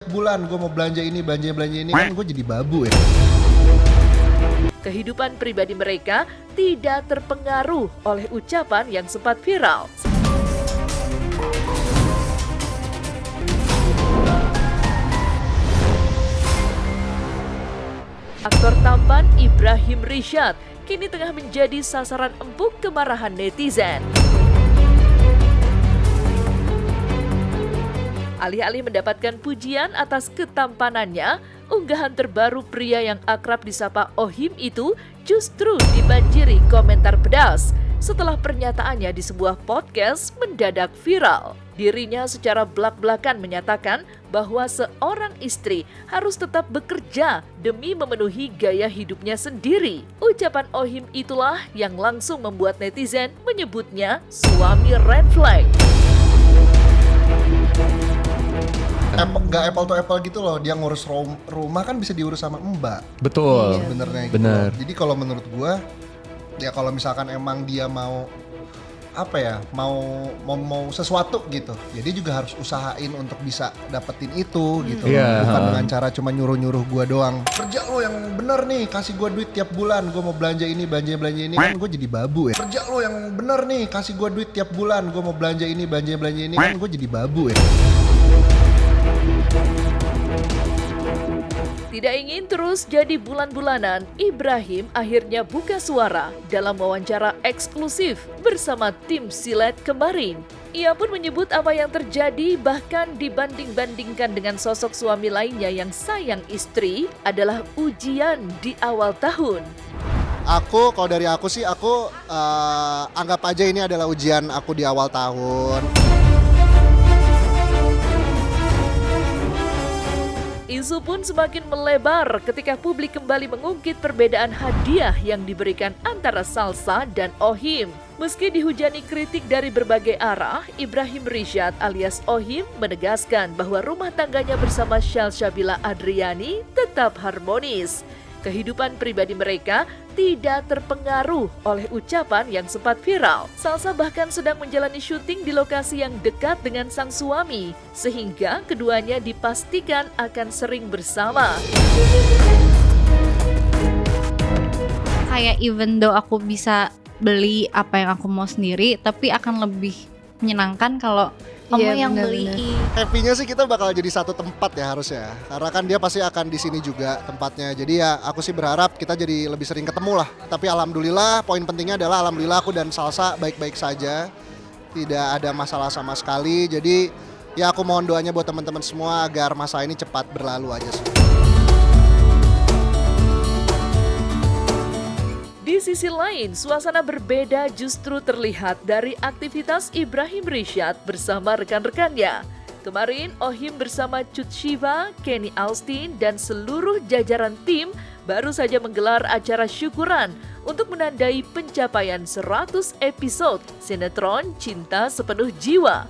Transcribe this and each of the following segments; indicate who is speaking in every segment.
Speaker 1: Bulan gue mau belanja ini kan gue jadi babu ya.
Speaker 2: Kehidupan pribadi mereka tidak terpengaruh oleh ucapan yang sempat viral. Aktor tampan Ibrahim Rishad kini tengah menjadi sasaran empuk kemarahan netizen. Alih-alih mendapatkan pujian atas ketampanannya, unggahan terbaru pria yang akrab disapa Ohim itu justru dibanjiri komentar pedas setelah pernyataannya di sebuah podcast mendadak viral. Dirinya secara belak-belakan menyatakan bahwa seorang istri harus tetap bekerja demi memenuhi gaya hidupnya sendiri. Ucapan Ohim itulah yang langsung membuat netizen menyebutnya suami red flag.
Speaker 1: Nggak apple to apple gitu loh, dia ngurus rumah kan bisa diurus sama mbak.
Speaker 3: Betul.
Speaker 1: Sebenarnya gitu.
Speaker 3: Bener.
Speaker 1: Jadi kalau menurut gue, ya kalau misalkan emang dia mau mau sesuatu gitu, ya dia juga harus usahain untuk bisa dapetin itu gitu.
Speaker 3: Iya.
Speaker 1: Bukan dengan cara cuma nyuruh gue doang. Kerja lo yang bener nih, kasih gue duit tiap bulan, gue mau belanja ini kan gue jadi babu ya. Kerja lo yang bener nih, kasih gue duit tiap bulan, gue mau belanja ini kan gue jadi babu ya.
Speaker 2: Tidak ingin terus jadi bulan-bulanan, Ibrahim akhirnya buka suara dalam wawancara eksklusif bersama tim Silet kemarin. Ia pun menyebut apa yang terjadi bahkan dibanding-bandingkan dengan sosok suami lainnya yang sayang istri adalah ujian di awal tahun.
Speaker 1: Kalau dari aku sih, anggap aja ini adalah ujian aku di awal tahun.
Speaker 2: Isu pun semakin melebar ketika publik kembali mengungkit perbedaan hadiah yang diberikan antara Salsa dan Ohim. Meski dihujani kritik dari berbagai arah, Ibrahim Rishad alias Ohim menegaskan bahwa rumah tangganya bersama Syalsabila Adriani tetap harmonis. Kehidupan pribadi mereka tidak terpengaruh oleh ucapan yang sempat viral. Salsa bahkan sedang menjalani syuting di lokasi yang dekat dengan sang suami, sehingga keduanya dipastikan akan sering bersama.
Speaker 4: Kayak even though aku bisa beli apa yang aku mau sendiri, tapi akan lebih menyenangkan kalau kamu yang beliin.
Speaker 1: Happy-nya sih kita bakal jadi satu tempat ya harusnya. Karena kan dia pasti akan di sini juga tempatnya. Jadi ya aku sih berharap kita jadi lebih sering ketemu lah. Tapi alhamdulillah, poin pentingnya adalah alhamdulillah aku dan Salsa baik-baik saja. Tidak ada masalah sama sekali. Jadi ya aku mohon doanya buat teman-teman semua agar masa ini cepat berlalu aja sih.
Speaker 2: Di sisi lain, suasana berbeda justru terlihat dari aktivitas Ibrahim Rishad bersama rekan-rekannya. Kemarin, Ohim bersama Cut Shiva, Kenny Austin, dan seluruh jajaran tim baru saja menggelar acara syukuran untuk menandai pencapaian 100 episode sinetron Cinta Sepenuh Jiwa.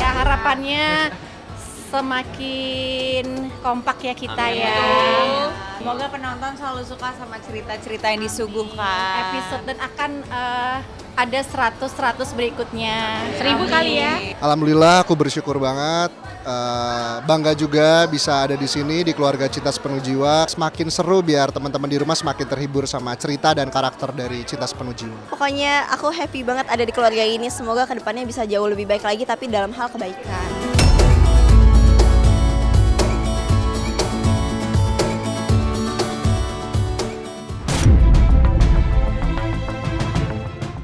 Speaker 4: Ya harapannya semakin kompak ya kita ya.
Speaker 5: Semoga penonton selalu suka sama cerita-cerita yang disuguhkan.
Speaker 4: Episode dan akan ada 100 berikutnya.
Speaker 5: 1000 kali ya.
Speaker 1: Alhamdulillah aku bersyukur banget. Bangga juga bisa ada di sini di keluarga Cinta Sepenuh Jiwa. Semakin seru biar teman-teman di rumah semakin terhibur sama cerita dan karakter dari Cinta Sepenuh Jiwa.
Speaker 6: Pokoknya aku happy banget ada di keluarga ini. Semoga kedepannya bisa jauh lebih baik lagi tapi dalam hal kebaikan.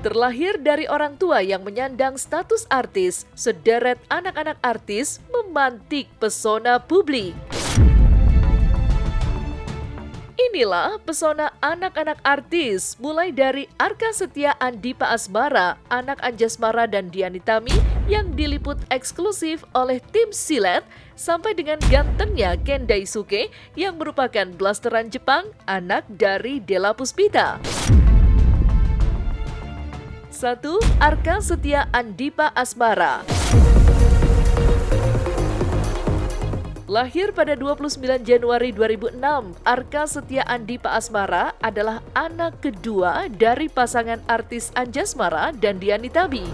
Speaker 2: Terlahir dari orang tua yang menyandang status artis, sederet anak-anak artis memantik pesona publik. Inilah pesona anak-anak artis, mulai dari Arka Setia Andipa Asmara, anak Anjasmara dan Diani Tami yang diliput eksklusif oleh tim Silet, sampai dengan gantengnya Ken Daisuke yang merupakan blasteran Jepang, anak dari Della Puspita. 1. Arka Setia Andipa Asmara. Lahir pada 29 Januari 2006, Arka Setia Andipa Asmara adalah anak kedua dari pasangan artis Anjasmara dan Diani Tami.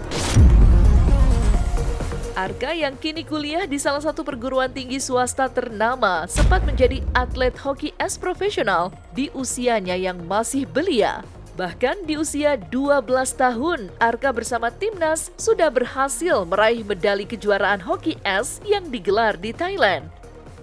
Speaker 2: Arka yang kini kuliah di salah satu perguruan tinggi swasta ternama sempat menjadi atlet hoki es profesional di usianya yang masih belia. Bahkan di usia 12 tahun, Arka bersama timnas sudah berhasil meraih medali kejuaraan hoki es yang digelar di Thailand.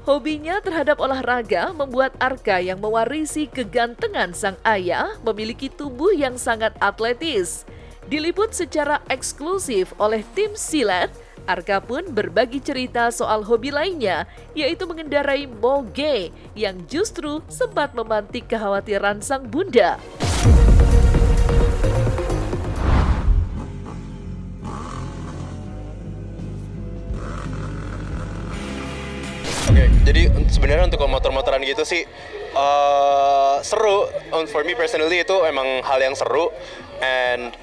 Speaker 2: Hobinya terhadap olahraga membuat Arka yang mewarisi kegantengan sang ayah memiliki tubuh yang sangat atletis. Diliput secara eksklusif oleh tim silat, Arka pun berbagi cerita soal hobi lainnya, yaitu mengendarai moge yang justru sempat memantik kekhawatiran sang bunda.
Speaker 3: Oke, jadi sebenarnya untuk motor-motoran gitu sih seru. For me personally itu emang hal yang seru. And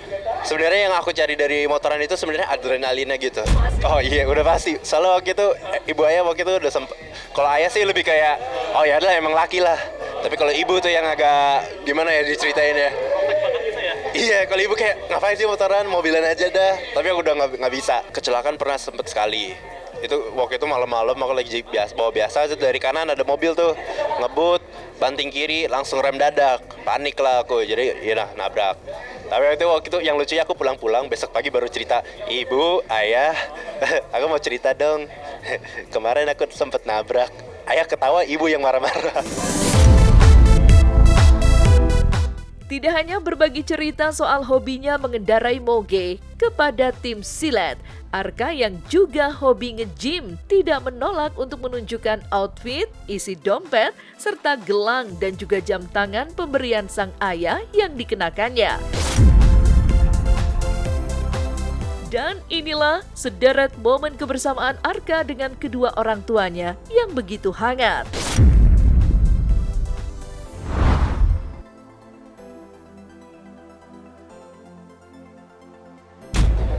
Speaker 3: sebenarnya yang aku cari dari motoran itu sebenarnya adrenalinnya gitu. Oh iya, udah pasti. Soalnya waktu itu ibu ayah waktu itu udah kalau ayah sih lebih kayak oh ya adalah emang laki lah. Tapi kalau ibu tuh yang agak gimana ya diceritain ya. Iya, kalau ibu kayak ngapain sih motoran, mobilan aja dah. Tapi aku udah nggak bisa. Kecelakaan pernah sempet sekali. Itu waktu itu malam-malam aku lagi bawa biasa dari kanan ada mobil tuh ngebut, banting kiri langsung rem dadak. Panik lah aku. Jadi ya nabrak. Tapi waktu itu yang lucunya aku pulang-pulang besok pagi baru cerita, "Ibu, ayah, aku mau cerita dong. Kemarin aku sempet nabrak." Ayah ketawa, ibu yang marah-marah.
Speaker 2: Tidak hanya berbagi cerita soal hobinya mengendarai moge kepada tim silat, Arka yang juga hobi nge-gym tidak menolak untuk menunjukkan outfit, isi dompet, serta gelang dan juga jam tangan pemberian sang ayah yang dikenakannya. Dan inilah sederet momen kebersamaan Arka dengan kedua orang tuanya yang begitu hangat.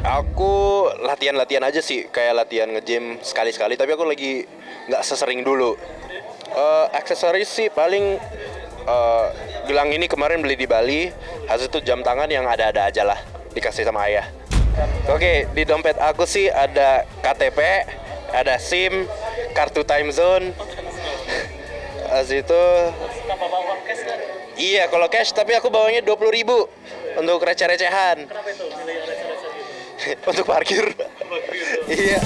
Speaker 3: Aku latihan-latihan aja sih, kayak latihan nge-gym sekali-sekali, tapi aku lagi nggak sesering dulu. Aksesoris sih paling gelang ini kemarin beli di Bali, habis itu jam tangan yang ada-ada aja lah, dikasih sama ayah. Oke, di dompet aku sih ada KTP, ada SIM, kartu time zone. Habis itu iya, kalau cash, tapi aku bawanya 20.000 untuk receh-recehan.
Speaker 7: Kenapa itu nilai yang receh-receh gitu?
Speaker 3: Untuk parkir. Iya.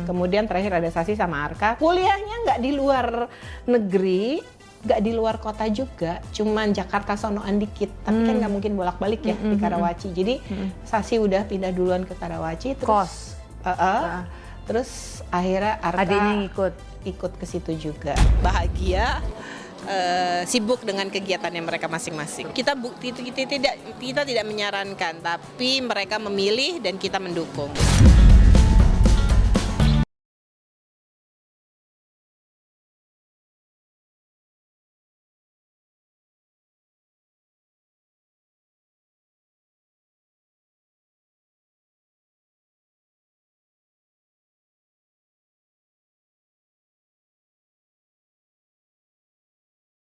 Speaker 8: Kemudian terakhir ada Sasi sama Arka. Kuliahnya nggak di luar negeri, nggak di luar kota juga, cuman Jakarta sonoan dikit. Tapi kan nggak mungkin bolak-balik ya di Karawaci. Jadi Sasi udah pindah duluan ke Karawaci. Terus, terus akhirnya Arka
Speaker 5: Adiknya
Speaker 8: ikut ke situ juga. Bahagia, sibuk dengan kegiatannya mereka masing-masing. Kita tidak menyarankan, tapi mereka memilih dan kita mendukung.